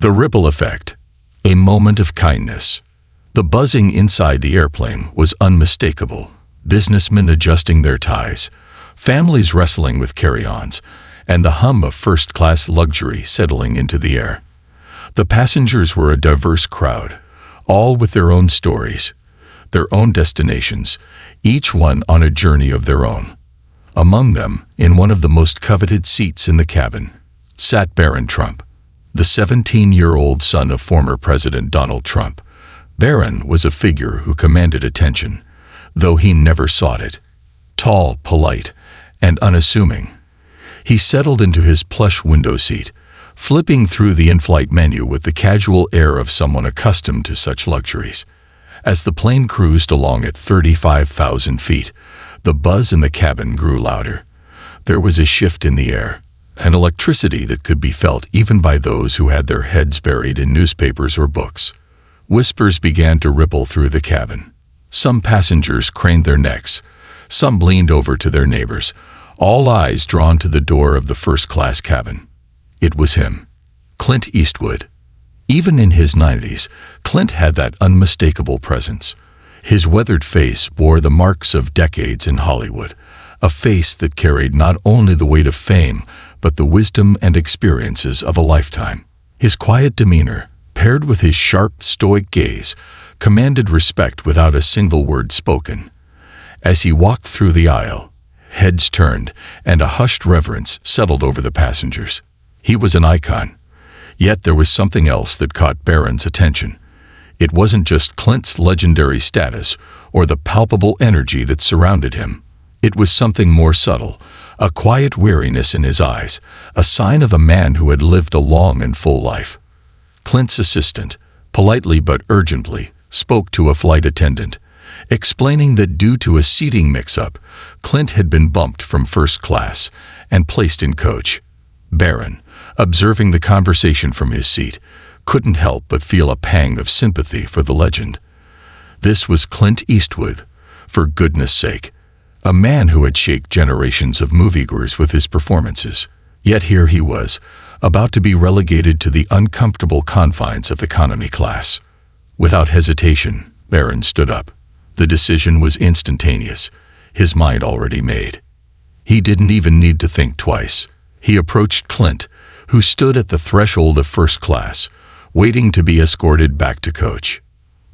The ripple effect. A moment of kindness. The buzzing inside the airplane was unmistakable. Businessmen adjusting their ties, families wrestling with carry-ons, and the hum of first-class luxury settling into the air. The passengers were a diverse crowd, all with their own stories, their own destinations, each one on a journey of their own. Among them, in one of the most coveted seats in the cabin, sat Barron Trump, the 17-year-old son of former President Donald Trump. Barron was a figure who commanded attention, though he never sought it. Tall, polite, and unassuming, he settled into his plush window seat, flipping through the in-flight menu with the casual air of someone accustomed to such luxuries. As the plane cruised along at 35,000 feet, the buzz in the cabin grew louder. There was a shift in the air, an electricity that could be felt even by those who had their heads buried in newspapers or books. Whispers began to ripple through the cabin. Some passengers craned their necks, some leaned over to their neighbors, all eyes drawn to the door of the first-class cabin. It was him, Clint Eastwood. Even in his 90s, Clint had that unmistakable presence. His weathered face bore the marks of decades in Hollywood, a face that carried not only the weight of fame, but the wisdom and experiences of a lifetime. His quiet demeanor, paired with his sharp, stoic gaze, commanded respect without a single word spoken. As he walked through the aisle, heads turned, and a hushed reverence settled over the passengers. He was an icon. Yet there was something else that caught Barron's attention. It wasn't just Clint's legendary status or the palpable energy that surrounded him. It was something more subtle, a quiet weariness in his eyes, a sign of a man who had lived a long and full life. Clint's assistant, politely but urgently, spoke to a flight attendant, explaining that due to a seating mix-up, Clint had been bumped from first class and placed in coach. Barron, observing the conversation from his seat, couldn't help but feel a pang of sympathy for the legend. This was Clint Eastwood, for goodness sake, a man who had shaped generations of moviegoers with his performances. Yet here he was, about to be relegated to the uncomfortable confines of economy class. Without hesitation, Barron stood up. The decision was instantaneous, his mind already made. He didn't even need to think twice. He approached Clint, who stood at the threshold of first class, waiting to be escorted back to coach.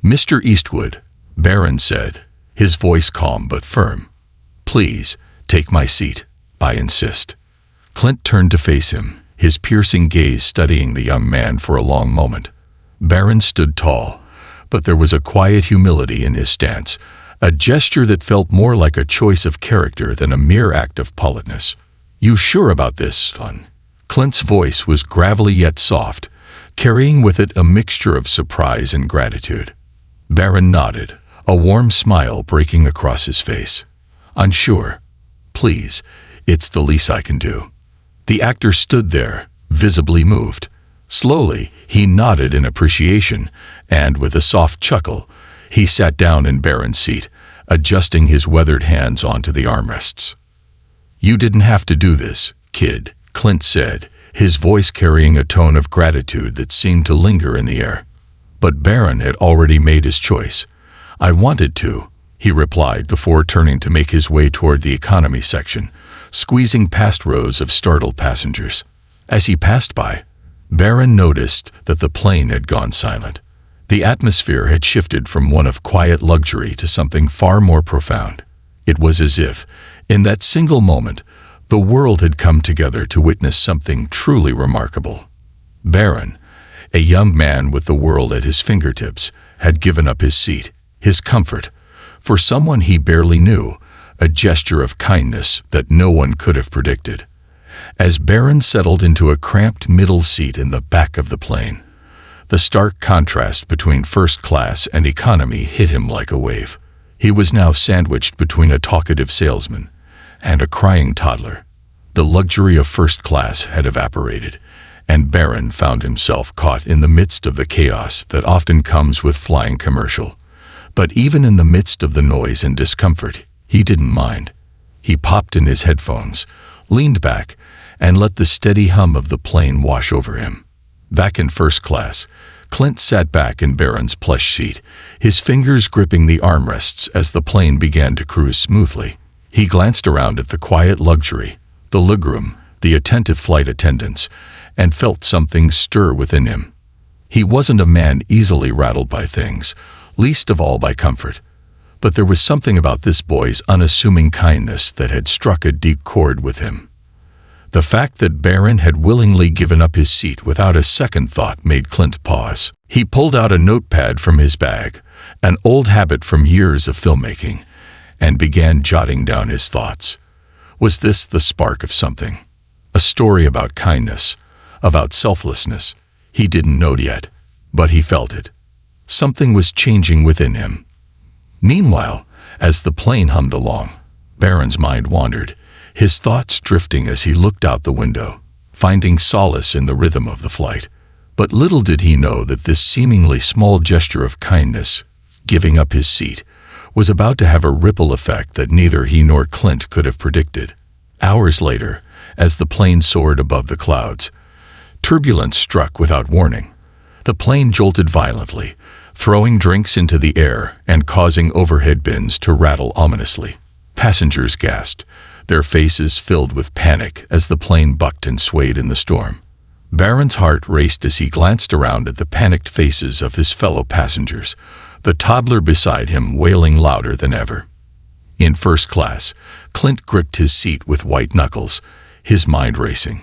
"Mr. Eastwood," Barron said, his voice calm but firm. "Please, take my seat, I insist." Clint turned to face him, his piercing gaze studying the young man for a long moment. Barron stood tall, but there was a quiet humility in his stance, a gesture that felt more like a choice of character than a mere act of politeness. "You sure about this, son?" Clint's voice was gravelly yet soft, carrying with it a mixture of surprise and gratitude. Barron nodded, a warm smile breaking across his face. "I'm sure. Please, it's the least I can do." The actor stood there, visibly moved. Slowly, he nodded in appreciation, and with a soft chuckle, he sat down in Barron's seat, adjusting his weathered hands onto the armrests. "You didn't have to do this, kid," Clint said, his voice carrying a tone of gratitude that seemed to linger in the air. But Barron had already made his choice. "I wanted to," he replied before turning to make his way toward the economy section, squeezing past rows of startled passengers. As he passed by, Barron noticed that the plane had gone silent. The atmosphere had shifted from one of quiet luxury to something far more profound. It was as if, in that single moment, the world had come together to witness something truly remarkable. Barron, a young man with the world at his fingertips, had given up his seat, his comfort, for someone he barely knew, a gesture of kindness that no one could have predicted. As Barron settled into a cramped middle seat in the back of the plane, the stark contrast between first class and economy hit him like a wave. He was now sandwiched between a talkative salesman and a crying toddler. The luxury of first class had evaporated, and Barron found himself caught in the midst of the chaos that often comes with flying commercial. But even in the midst of the noise and discomfort, he didn't mind. He popped in his headphones, leaned back, and let the steady hum of the plane wash over him. Back in first class, Clint sat back in Barron's plush seat, his fingers gripping the armrests as the plane began to cruise smoothly. He glanced around at the quiet luxury, the legroom, the attentive flight attendants, and felt something stir within him. He wasn't a man easily rattled by things, least of all by comfort. But there was something about this boy's unassuming kindness that had struck a deep chord with him. The fact that Barron had willingly given up his seat without a second thought made Clint pause. He pulled out a notepad from his bag, an old habit from years of filmmaking, and began jotting down his thoughts. Was this the spark of something? A story about kindness, about selflessness? He didn't know yet, but he felt it. Something was changing within him. Meanwhile, as the plane hummed along, Barron's mind wandered, his thoughts drifting as he looked out the window, finding solace in the rhythm of the flight. But little did he know that this seemingly small gesture of kindness, giving up his seat, was about to have a ripple effect that neither he nor Clint could have predicted. Hours later, as the plane soared above the clouds, turbulence struck without warning. The plane jolted violently, throwing drinks into the air and causing overhead bins to rattle ominously. Passengers gasped, their faces filled with panic as the plane bucked and swayed in the storm. Barron's heart raced as he glanced around at the panicked faces of his fellow passengers, the toddler beside him wailing louder than ever. In first class, Clint gripped his seat with white knuckles, his mind racing.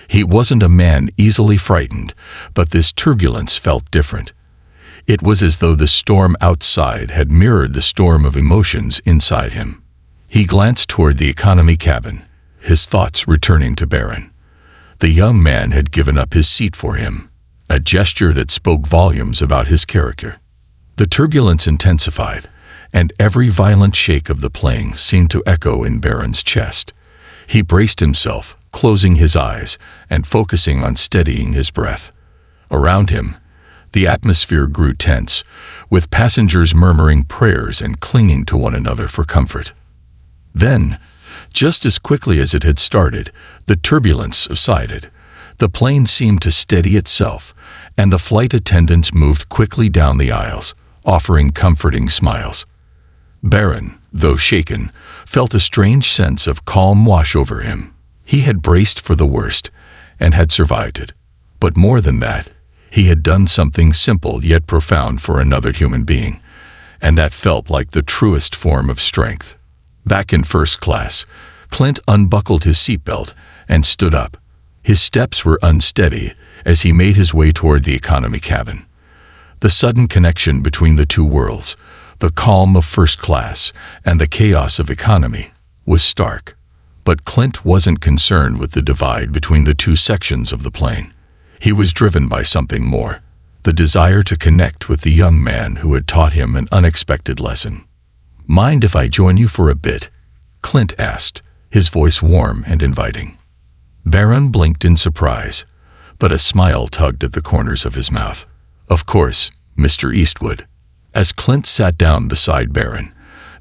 He wasn't a man easily frightened, but this turbulence felt different. It was as though the storm outside had mirrored the storm of emotions inside him. He glanced toward the economy cabin, his thoughts returning to Barron. The young man had given up his seat for him, a gesture that spoke volumes about his character. The turbulence intensified, and every violent shake of the plane seemed to echo in Barron's chest. He braced himself, closing his eyes and focusing on steadying his breath. Around him, the atmosphere grew tense, with passengers murmuring prayers and clinging to one another for comfort. Then, just as quickly as it had started, the turbulence subsided. The plane seemed to steady itself, and the flight attendants moved quickly down the aisles, offering comforting smiles. Barron, though shaken, felt a strange sense of calm wash over him. He had braced for the worst, and had survived it. But more than that, he had done something simple yet profound for another human being, and that felt like the truest form of strength. Back in first class, Clint unbuckled his seatbelt and stood up. His steps were unsteady as he made his way toward the economy cabin. The sudden connection between the two worlds, the calm of first class and the chaos of economy, was stark. But Clint wasn't concerned with the divide between the two sections of the plane. He was driven by something more, the desire to connect with the young man who had taught him an unexpected lesson. "Mind if I join you for a bit?" Clint asked, his voice warm and inviting. Barron blinked in surprise, but a smile tugged at the corners of his mouth. "Of course, Mr. Eastwood." As Clint sat down beside Barron,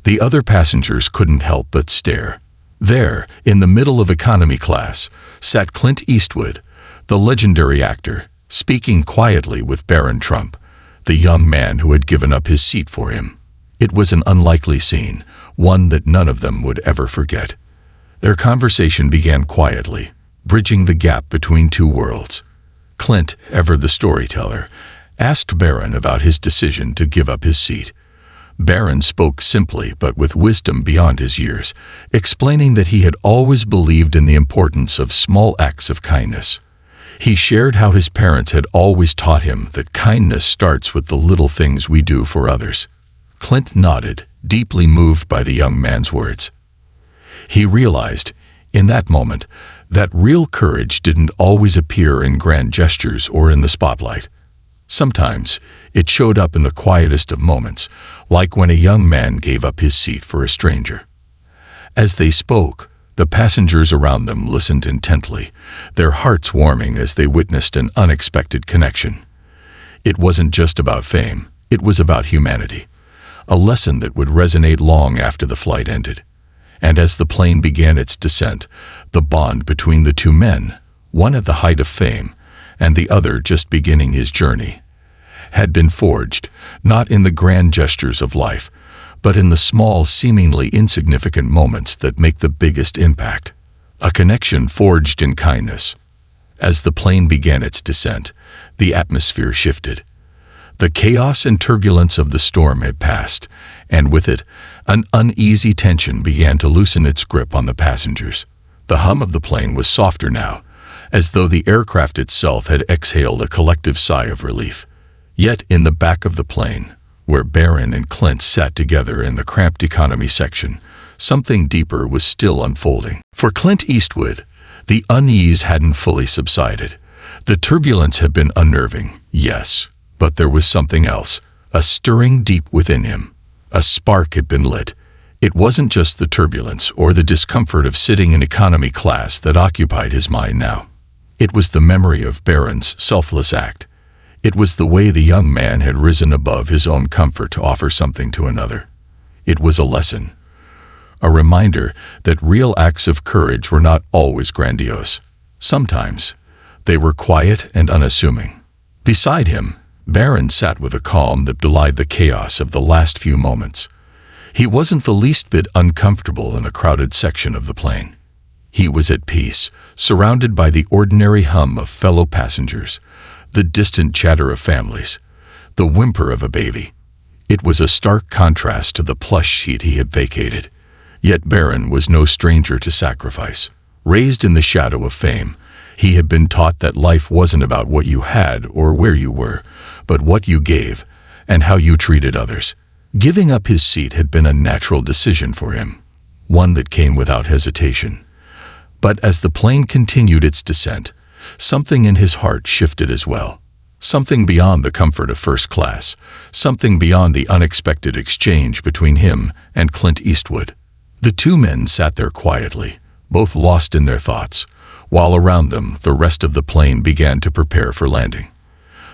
the other passengers couldn't help but stare. There, in the middle of economy class, sat Clint Eastwood, the legendary actor, speaking quietly with Barron Trump, the young man who had given up his seat for him. It was an unlikely scene, one that none of them would ever forget. Their conversation began quietly, bridging the gap between two worlds. Clint, ever the storyteller, asked Barron about his decision to give up his seat. Barron spoke simply but with wisdom beyond his years, explaining that he had always believed in the importance of small acts of kindness. He shared how his parents had always taught him that kindness starts with the little things we do for others. Clint nodded, deeply moved by the young man's words. He realized, in that moment, that real courage didn't always appear in grand gestures or in the spotlight. Sometimes, it showed up in the quietest of moments, like when a young man gave up his seat for a stranger. As they spoke, the passengers around them listened intently, their hearts warming as they witnessed an unexpected connection. It wasn't just about fame, it was about humanity, a lesson that would resonate long after the flight ended. And as the plane began its descent, the bond between the two men, one at the height of fame, and the other just beginning his journey, had been forged, not in the grand gestures of life, but in the small, seemingly insignificant moments that make the biggest impact. A connection forged in kindness. As the plane began its descent, the atmosphere shifted. The chaos and turbulence of the storm had passed, and with it, an uneasy tension began to loosen its grip on the passengers. The hum of the plane was softer now, as though the aircraft itself had exhaled a collective sigh of relief. Yet in the back of the plane, where Barron and Clint sat together in the cramped economy section, something deeper was still unfolding. For Clint Eastwood, the unease hadn't fully subsided. The turbulence had been unnerving, yes, but there was something else, a stirring deep within him. A spark had been lit. It wasn't just the turbulence or the discomfort of sitting in economy class that occupied his mind now. It was the memory of Barron's selfless act. It was the way the young man had risen above his own comfort to offer something to another. It was a lesson, a reminder that real acts of courage were not always grandiose. Sometimes they were quiet and unassuming. Beside him, Barron sat with a calm that belied the chaos of the last few moments. He wasn't the least bit uncomfortable in a crowded section of the plane. He was at peace, surrounded by the ordinary hum of fellow passengers, the distant chatter of families, the whimper of a baby. It was a stark contrast to the plush seat he had vacated. Yet Barron was no stranger to sacrifice. Raised in the shadow of fame, he had been taught that life wasn't about what you had or where you were, but what you gave and how you treated others. Giving up his seat had been a natural decision for him, one that came without hesitation. But as the plane continued its descent, something in his heart shifted as well. Something beyond the comfort of first class, something beyond the unexpected exchange between him and Clint Eastwood. The two men sat there quietly, both lost in their thoughts, while around them the rest of the plane began to prepare for landing.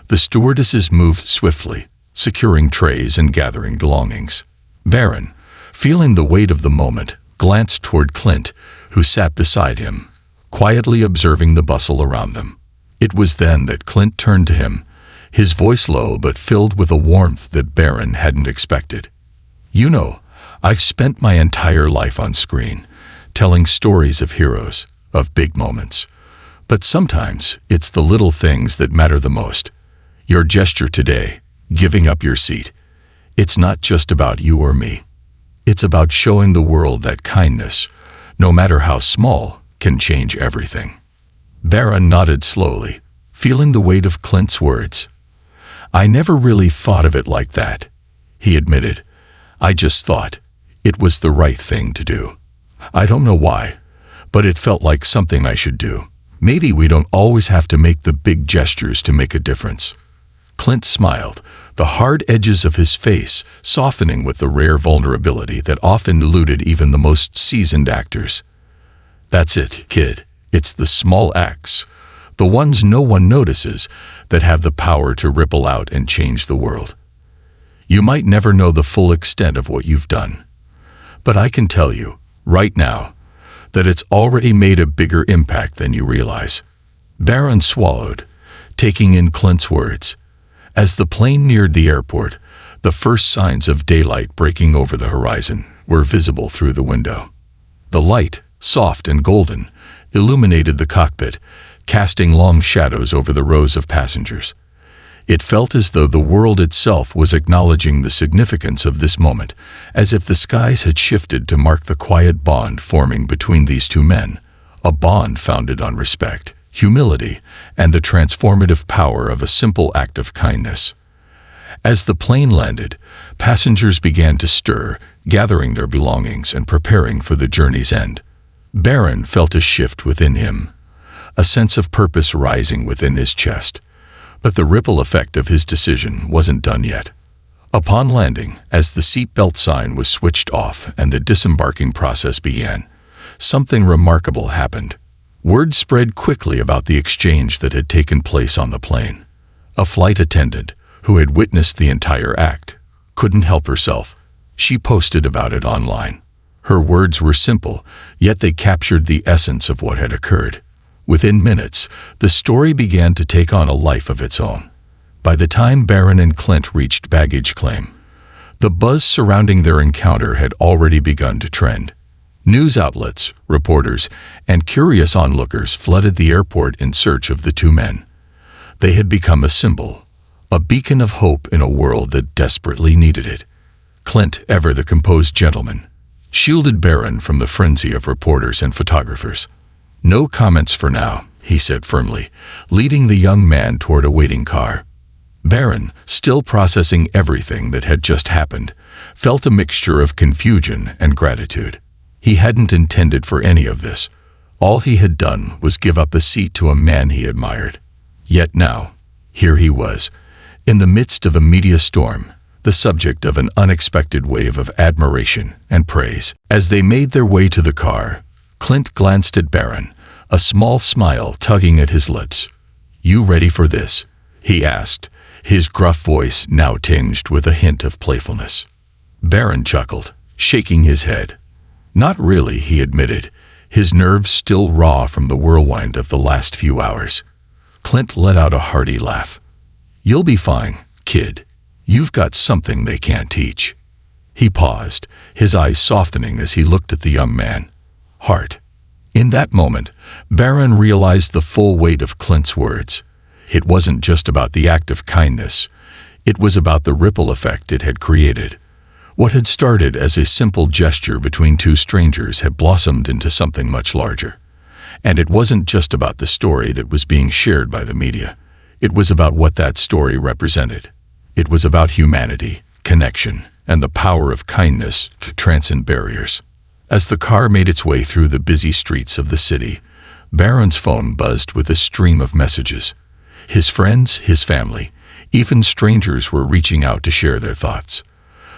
The stewardesses moved swiftly, securing trays and gathering belongings. Barron, feeling the weight of the moment, glanced toward Clint, who sat beside him, quietly observing the bustle around them. It was then that Clint turned to him, his voice low but filled with a warmth that Barron hadn't expected. "You know, I've spent my entire life on screen, telling stories of heroes, of big moments. But sometimes it's the little things that matter the most. Your gesture today, giving up your seat, it's not just about you or me. It's about showing the world that kindness, no matter how small, can change everything." Barron nodded slowly, feeling the weight of Clint's words. "I never really thought of it like that," he admitted. "I just thought it was the right thing to do. I don't know why, but it felt like something I should do. Maybe we don't always have to make the big gestures to make a difference." Clint smiled, the hard edges of his face softening with the rare vulnerability that often eluded even the most seasoned actors. "That's it, kid. It's the small acts, the ones no one notices, that have the power to ripple out and change the world. You might never know the full extent of what you've done, but I can tell you, right now, that it's already made a bigger impact than you realize." Barron swallowed, taking in Clint's words. As the plane neared the airport, the first signs of daylight breaking over the horizon were visible through the window. The light, soft and golden, illuminated the cockpit, casting long shadows over the rows of passengers. It felt as though the world itself was acknowledging the significance of this moment, as if the skies had shifted to mark the quiet bond forming between these two men, a bond founded on respect, humility, and the transformative power of a simple act of kindness. As the plane landed, passengers began to stir, gathering their belongings and preparing for the journey's end. Barron felt a shift within him, a sense of purpose rising within his chest. But the ripple effect of his decision wasn't done yet. Upon landing, as the seatbelt sign was switched off and the disembarking process began, something remarkable happened. Word spread quickly about the exchange that had taken place on the plane. A flight attendant, who had witnessed the entire act, couldn't help herself. She posted about it online. Her words were simple, yet they captured the essence of what had occurred. Within minutes, the story began to take on a life of its own. By the time Barron and Clint reached baggage claim, the buzz surrounding their encounter had already begun to trend. News outlets, reporters, and curious onlookers flooded the airport in search of the two men. They had become a symbol, a beacon of hope in a world that desperately needed it. Clint, ever the composed gentleman, shielded Barron from the frenzy of reporters and photographers. "No comments for now," he said firmly, leading the young man toward a waiting car. Barron, still processing everything that had just happened, felt a mixture of confusion and gratitude. He hadn't intended for any of this. All he had done was give up a seat to a man he admired. Yet now, here he was, in the midst of a media storm, the subject of an unexpected wave of admiration and praise. As they made their way to the car, Clint glanced at Barron, a small smile tugging at his lips. "You ready for this?" he asked, his gruff voice now tinged with a hint of playfulness. Barron chuckled, shaking his head. "Not really," he admitted, his nerves still raw from the whirlwind of the last few hours. Clint let out a hearty laugh. "You'll be fine, kid. You've got something they can't teach." He paused, his eyes softening as he looked at the young man. Heart. In that moment, Barron realized the full weight of Clint's words. It wasn't just about the act of kindness. It was about the ripple effect it had created. What had started as a simple gesture between two strangers had blossomed into something much larger. And it wasn't just about the story that was being shared by the media. It was about what that story represented. It was about humanity, connection, and the power of kindness to transcend barriers. As the car made its way through the busy streets of the city, Barron's phone buzzed with a stream of messages. His friends, his family, even strangers were reaching out to share their thoughts.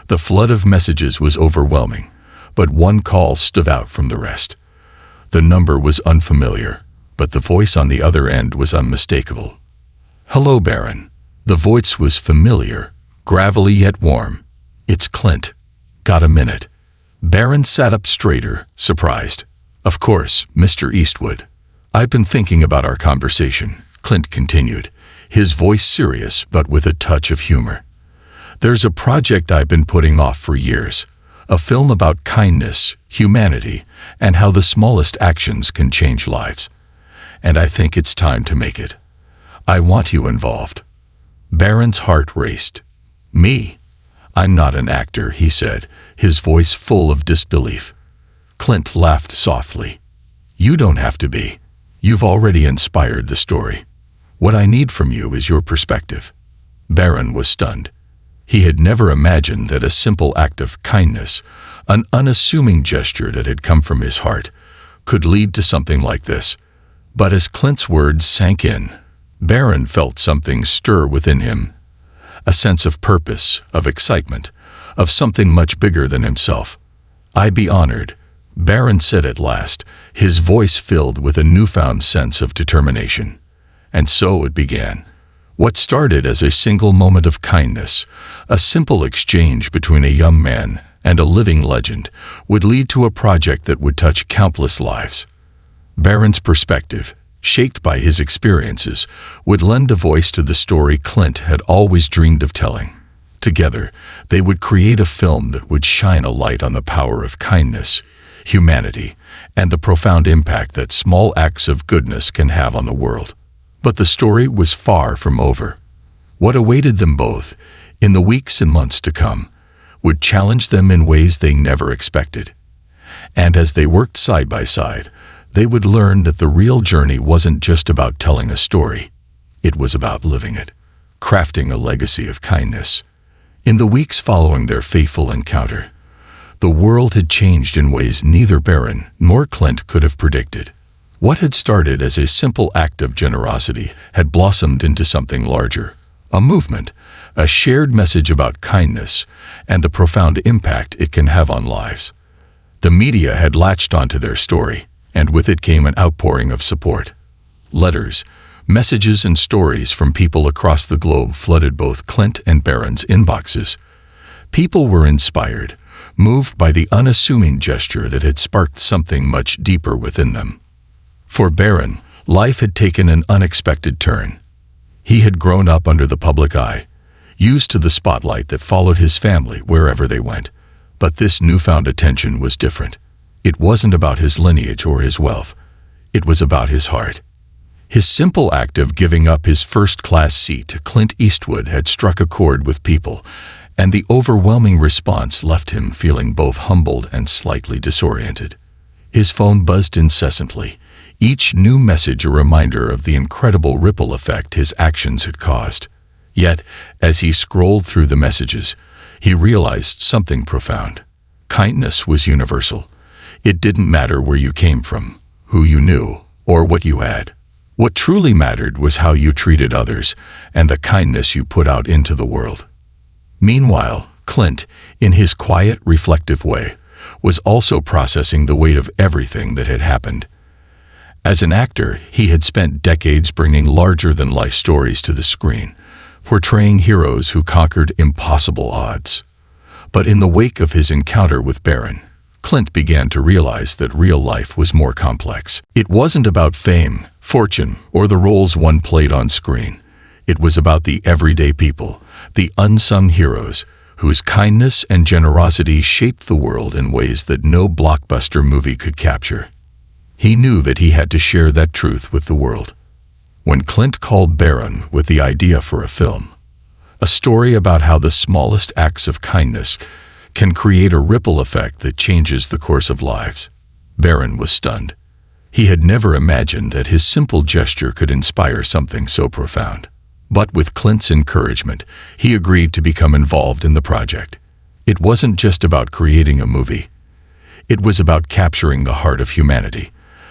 The flood of messages was overwhelming, but one call stood out from the rest. The number was unfamiliar, but the voice on the other end was unmistakable. "Hello, Barron." The voice was familiar, gravelly yet warm. "It's Clint. Got a minute?" Barron sat up straighter, surprised. "Of course, Mr. Eastwood. I've been thinking about our conversation," Clint continued, his voice serious but with a touch of humor. "There's a project I've been putting off for years, a film about kindness, humanity, and how the smallest actions can change lives. And I think it's time to make it. I want you involved." Barron's heart raced. "Me? I'm not an actor," he said, his voice full of disbelief. Clint laughed softly. "You don't have to be. You've already inspired the story. What I need from you is your perspective." Barron was stunned. He had never imagined that a simple act of kindness, an unassuming gesture that had come from his heart, could lead to something like this. But as Clint's words sank in, Barron felt something stir within him. A sense of purpose, of excitement, of something much bigger than himself. "I'd be honored," Barron said at last, his voice filled with a newfound sense of determination. And so it began. What started as a single moment of kindness, a simple exchange between a young man and a living legend, would lead to a project that would touch countless lives. Barron's perspective, shaped by his experiences, would lend a voice to the story Clint had always dreamed of telling. Together, they would create a film that would shine a light on the power of kindness, humanity, and the profound impact that small acts of goodness can have on the world. But the story was far from over. What awaited them both, in the weeks and months to come, would challenge them in ways they never expected. And as they worked side by side, they would learn that the real journey wasn't just about telling a story. It was about living it, crafting a legacy of kindness. In the weeks following their fateful encounter, the world had changed in ways neither Barron nor Clint could have predicted. What had started as a simple act of generosity had blossomed into something larger, a movement, a shared message about kindness and the profound impact it can have on lives. The media had latched onto their story, and with it came an outpouring of support. Letters, messages, and stories from people across the globe flooded both Clint and Barron's inboxes. People were inspired, moved by the unassuming gesture that had sparked something much deeper within them. For Barron, Life had taken an unexpected turn. He had grown up under the public eye, used to the spotlight that followed his family wherever they went. But this newfound attention was different. It wasn't about his lineage or his wealth. It was about his heart. His simple act of giving up his first-class seat to Clint Eastwood had struck a chord with people, and the overwhelming response left him feeling both humbled and slightly disoriented. His phone buzzed incessantly, each new message a reminder of the incredible ripple effect his actions had caused. Yet, as he scrolled through the messages, he realized something profound. Kindness was universal. It didn't matter where you came from, who you knew, or what you had. What truly mattered was how you treated others and the kindness you put out into the world. Meanwhile, Clint, in his quiet, reflective way, was also processing the weight of everything that had happened. As an actor, he had spent decades bringing larger-than-life stories to the screen, portraying heroes who conquered impossible odds. But in the wake of his encounter with Barron, Clint began to realize that real life was more complex. It wasn't about fame, fortune, or the roles one played on screen. It was about the everyday people, the unsung heroes, whose kindness and generosity shaped the world in ways that no blockbuster movie could capture. He knew that he had to share that truth with the world. When Clint called Barron with the idea for a film, a story about how the smallest acts of kindness can create a ripple effect that changes the course of lives, Barron was stunned. He had never imagined that his simple gesture could inspire something so profound. But with Clint's encouragement, he agreed to become involved in the project. It wasn't just about creating a movie. It was about capturing the heart of humanity,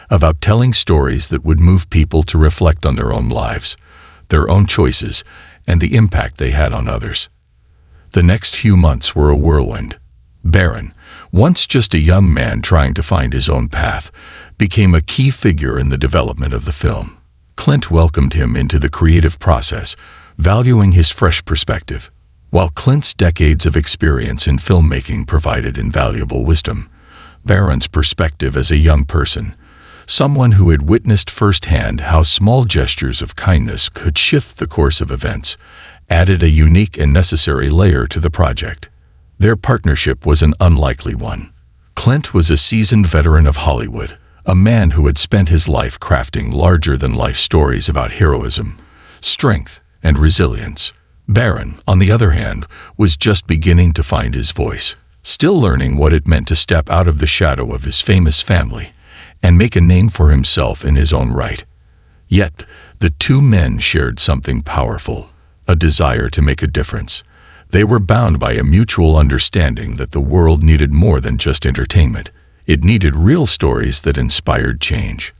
about telling stories that would move people to reflect on their own lives, their own choices, and the impact they had on others. The next few months were a whirlwind. Barron, once just a young man trying to find his own path, became a key figure in the development of the film. Clint welcomed him into the creative process, valuing his fresh perspective. While Clint's decades of experience in filmmaking provided invaluable wisdom, Barron's perspective as a young person, someone who had witnessed firsthand how small gestures of kindness could shift the course of events, added a unique and necessary layer to the project. Their partnership was an unlikely one. Clint was a seasoned veteran of Hollywood, a man who had spent his life crafting larger-than-life stories about heroism, strength, and resilience. Barron, on the other hand, was just beginning to find his voice, still learning what it meant to step out of the shadow of his famous family and make a name for himself in his own right. Yet, the two men shared something powerful, a desire to make a difference. They were bound by a mutual understanding that the world needed more than just entertainment. It needed real stories that inspired change.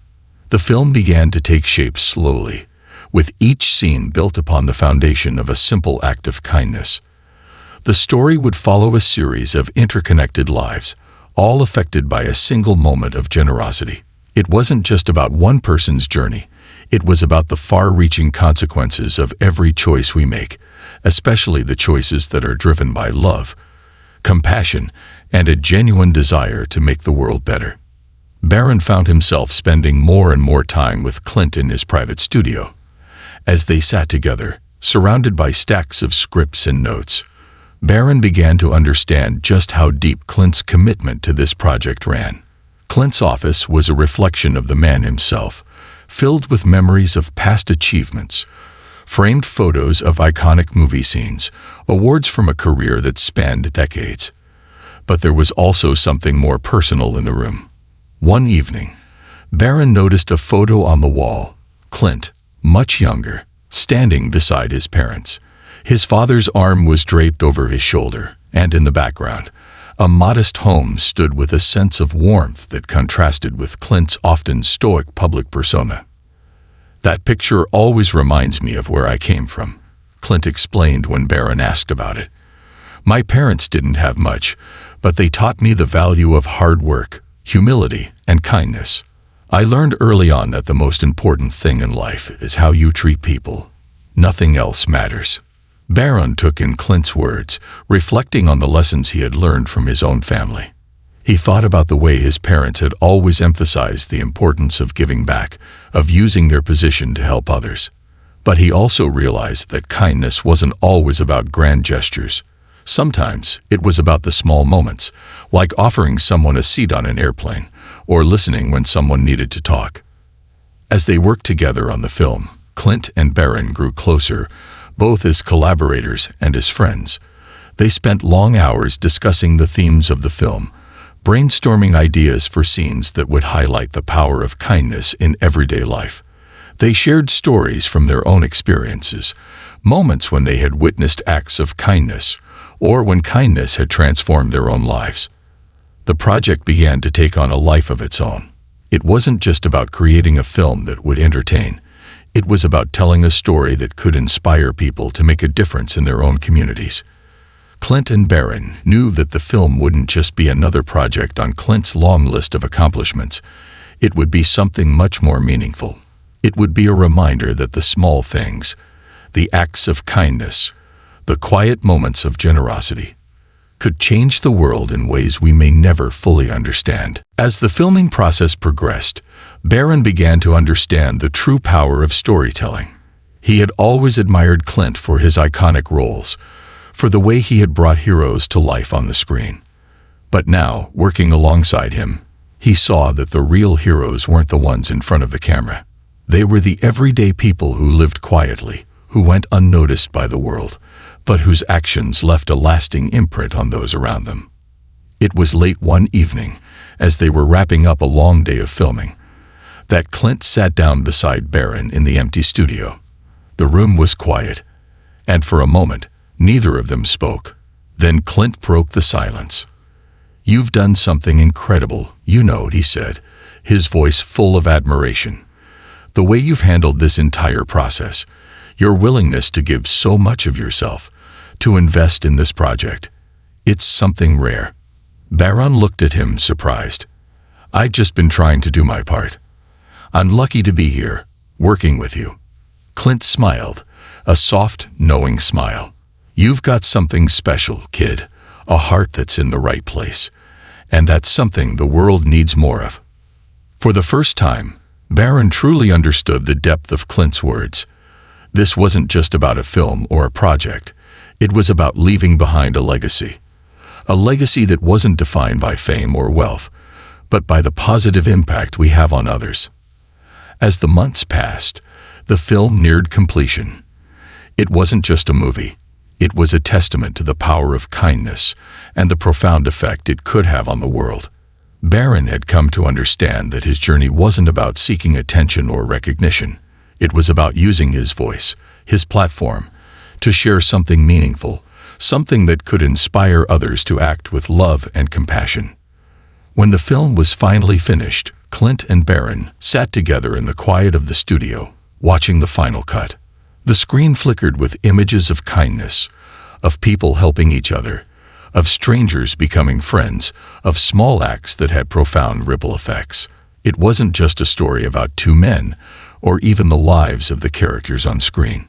The film began to take shape slowly, with each scene built upon the foundation of a simple act of kindness. The story would follow a series of interconnected lives, all affected by a single moment of generosity. It wasn't just about one person's journey. It was about the far-reaching consequences of every choice we make, especially the choices that are driven by love, compassion, and a genuine desire to make the world better. Barron found himself spending more and more time with Clint in his private studio. As they sat together, surrounded by stacks of scripts and notes, Barron began to understand just how deep Clint's commitment to this project ran. Clint's office was a reflection of the man himself, filled with memories of past achievements, framed photos of iconic movie scenes, awards from a career that spanned decades. But there was also something more personal in the room. One evening, Barron noticed a photo on the wall. Clint, much younger, standing beside his parents. His father's arm was draped over his shoulder, and in the background, a modest home stood with a sense of warmth that contrasted with Clint's often stoic public persona. "That picture always reminds me of where I came from," Clint explained when Barron asked about it. "My parents didn't have much, but they taught me the value of hard work, humility, and kindness. I learned early on that the most important thing in life is how you treat people. Nothing else matters." Barron took in Clint's words, reflecting on the lessons he had learned from his own family. He thought about the way his parents had always emphasized the importance of giving back, of using their position to help others. But he also realized that kindness wasn't always about grand gestures. Sometimes it was about the small moments, like offering someone a seat on an airplane or listening when someone needed to talk. As they worked together on the film, Clint and Barron grew closer, both as collaborators and as friends. They spent long hours discussing the themes of the film, brainstorming ideas for scenes that would highlight the power of kindness in everyday life. They shared stories from their own experiences, moments when they had witnessed acts of kindness, or when kindness had transformed their own lives. The project began to take on a life of its own. It wasn't just about creating a film that would entertain. It was about telling a story that could inspire people to make a difference in their own communities. Clint and Barron knew that the film wouldn't just be another project on Clint's long list of accomplishments. It would be something much more meaningful. It would be a reminder that the small things, the acts of kindness, the quiet moments of generosity, could change the world in ways we may never fully understand. As the filming process progressed, Barron began to understand the true power of storytelling. He had always admired Clint for his iconic roles, for the way he had brought heroes to life on the screen. But now, working alongside him, he saw that the real heroes weren't the ones in front of the camera. They were the everyday people who lived quietly, who went unnoticed by the world, but whose actions left a lasting imprint on those around them. It was late one evening, as they were wrapping up a long day of filming, that Clint sat down beside Barron in the empty studio. The room was quiet, and for a moment, neither of them spoke. Then Clint broke the silence. "You've done something incredible, he said, his voice full of admiration. "The way you've handled this entire process, your willingness to give so much of yourself, to invest in this project, it's something rare." Barron looked at him, surprised. "I've just been trying to do my part. I'm lucky to be here, working with you." Clint smiled, a soft, knowing smile. "You've got something special, kid, a heart that's in the right place, and that's something the world needs more of." For the first time, Barron truly understood the depth of Clint's words. This wasn't just about a film or a project. It was about leaving behind a legacy. A legacy that wasn't defined by fame or wealth, but by the positive impact we have on others. As the months passed, the film neared completion. It wasn't just a movie. It was a testament to the power of kindness and the profound effect it could have on the world. Barron had come to understand that his journey wasn't about seeking attention or recognition. It was about using his voice, his platform, to share something meaningful, something that could inspire others to act with love and compassion. When the film was finally finished, Clint and Barron sat together in the quiet of the studio, watching the final cut. The screen flickered with images of kindness, of people helping each other, of strangers becoming friends, of small acts that had profound ripple effects. It wasn't just a story about two men, or even the lives of the characters on screen.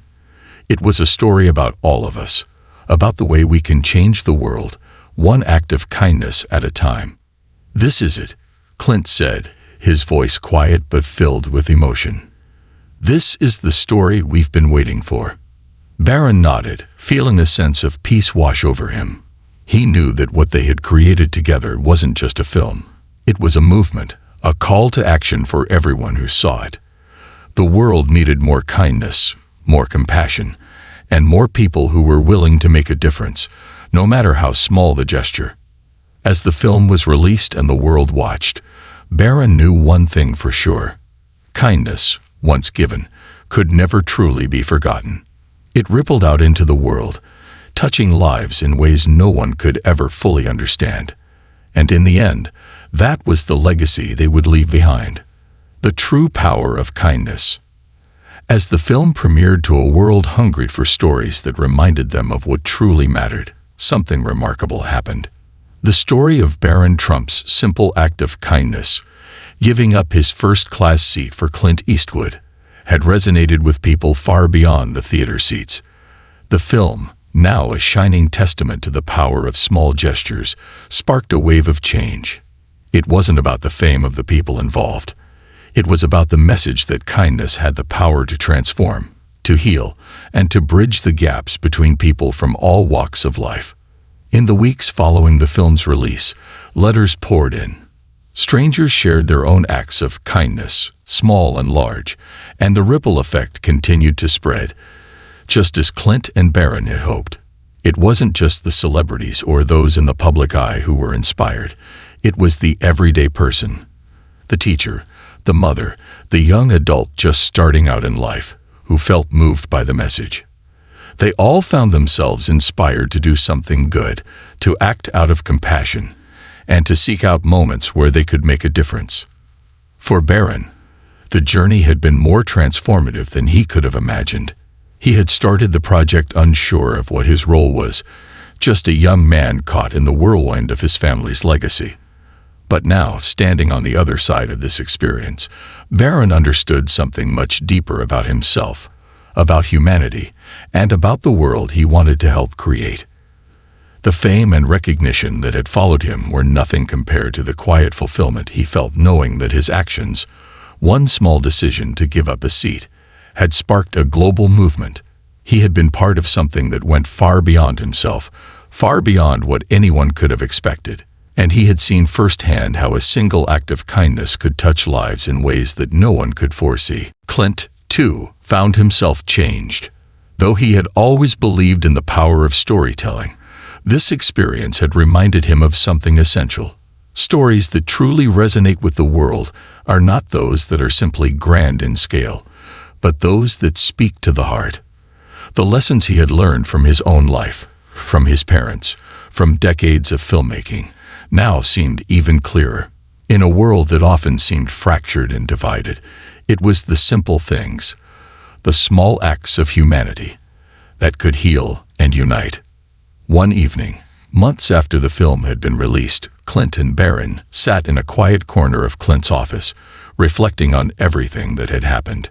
It was a story about all of us, about the way we can change the world, one act of kindness at a time. "This is it," Clint said, his voice quiet but filled with emotion. "This is the story we've been waiting for." Barron nodded, feeling a sense of peace wash over him. He knew that what they had created together wasn't just a film. It was a movement, a call to action for everyone who saw it. The world needed more kindness, more compassion, and more people who were willing to make a difference, no matter how small the gesture. As the film was released and the world watched, Barron knew one thing for sure. Kindness, once given, could never truly be forgotten. It rippled out into the world, touching lives in ways no one could ever fully understand. And in the end, that was the legacy they would leave behind. The true power of kindness. As the film premiered to a world hungry for stories that reminded them of what truly mattered, something remarkable happened. The story of Barron Trump's simple act of kindness, giving up his first-class seat for Clint Eastwood, had resonated with people far beyond the theater seats. The film, now a shining testament to the power of small gestures, sparked a wave of change. It wasn't about the fame of the people involved. It was about the message that kindness had the power to transform, to heal, and to bridge the gaps between people from all walks of life. In the weeks following the film's release, letters poured in. Strangers shared their own acts of kindness, small and large, and the ripple effect continued to spread, just as Clint and Barron had hoped. It wasn't just the celebrities or those in the public eye who were inspired. It was the everyday person, the teacher, the mother, the young adult just starting out in life, who felt moved by the message. They all found themselves inspired to do something good, to act out of compassion, and to seek out moments where they could make a difference. For Barron, the journey had been more transformative than he could have imagined. He had started the project unsure of what his role was, just a young man caught in the whirlwind of his family's legacy. But now, standing on the other side of this experience, Barron understood something much deeper about himself, about humanity, and about the world he wanted to help create. The fame and recognition that had followed him were nothing compared to the quiet fulfillment he felt knowing that his actions, one small decision to give up a seat, had sparked a global movement. He had been part of something that went far beyond himself, far beyond what anyone could have expected, and he had seen firsthand how a single act of kindness could touch lives in ways that no one could foresee. Clint, too, found himself changed. Though he had always believed in the power of storytelling, this experience had reminded him of something essential. Stories that truly resonate with the world are not those that are simply grand in scale, but those that speak to the heart. The lessons he had learned from his own life, from his parents, from decades of filmmaking, now seemed even clearer. In a world that often seemed fractured and divided, it was the simple things, the small acts of humanity, that could heal and unite. One evening, months after the film had been released, Clint and Barron sat in a quiet corner of Clint's office, reflecting on everything that had happened.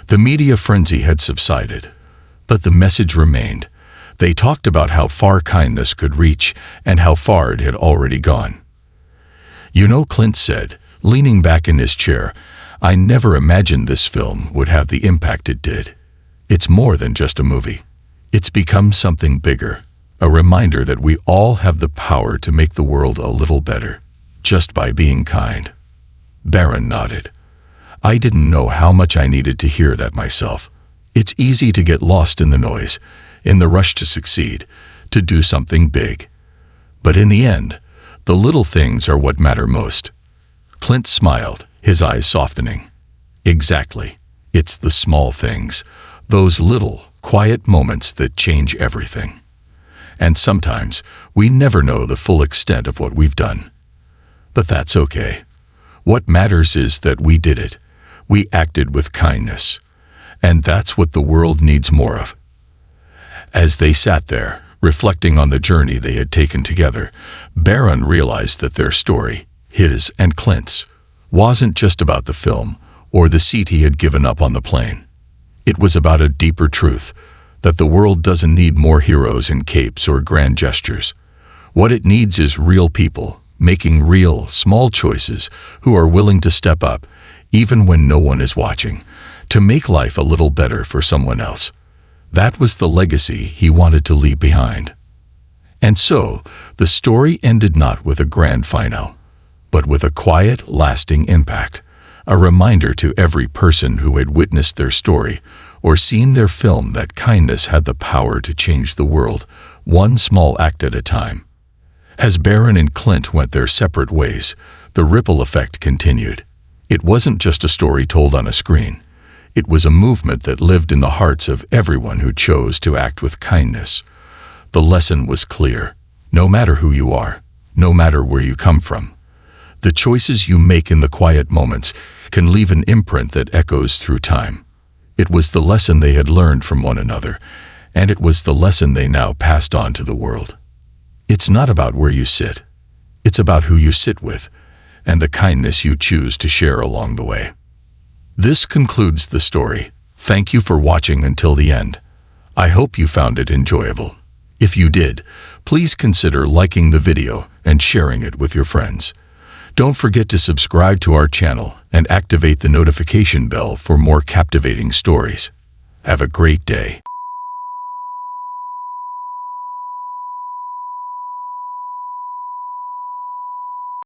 The media frenzy had subsided, but the message remained. They talked about how far kindness could reach and how far it had already gone. "You know," Clint said, leaning back in his chair, "I never imagined this film would have the impact it did. It's more than just a movie. It's become something bigger, a reminder that we all have the power to make the world a little better, just by being kind." Barron nodded. "I didn't know how much I needed to hear that myself. It's easy to get lost in the noise, in the rush to succeed, to do something big. But in the end, the little things are what matter most." Clint smiled, his eyes softening. "Exactly. It's the small things, those little, quiet moments that change everything. And sometimes we never know the full extent of what we've done. But that's okay. What matters is that we did it. We acted with kindness. And that's what the world needs more of." As they sat there, reflecting on the journey they had taken together, Barron realized that their story, his and Clint's, wasn't just about the film or the seat he had given up on the plane. It was about a deeper truth, that the world doesn't need more heroes in capes or grand gestures. What it needs is real people, making real, small choices, who are willing to step up, even when no one is watching, to make life a little better for someone else. That was the legacy he wanted to leave behind. And so, the story ended not with a grand final, but with a quiet, lasting impact, a reminder to every person who had witnessed their story or seen their film that kindness had the power to change the world, one small act at a time. As Barron and Clint went their separate ways, the ripple effect continued. It wasn't just a story told on a screen. It was a movement that lived in the hearts of everyone who chose to act with kindness. The lesson was clear. No matter who you are, no matter where you come from, the choices you make in the quiet moments can leave an imprint that echoes through time. It was the lesson they had learned from one another, and it was the lesson they now passed on to the world. It's not about where you sit. It's about who you sit with, and the kindness you choose to share along the way. This concludes the story. Thank you for watching until the end. I hope you found it enjoyable. If you did, please consider liking the video and sharing it with your friends. Don't forget to subscribe to our channel and activate the notification bell for more captivating stories. Have a great day.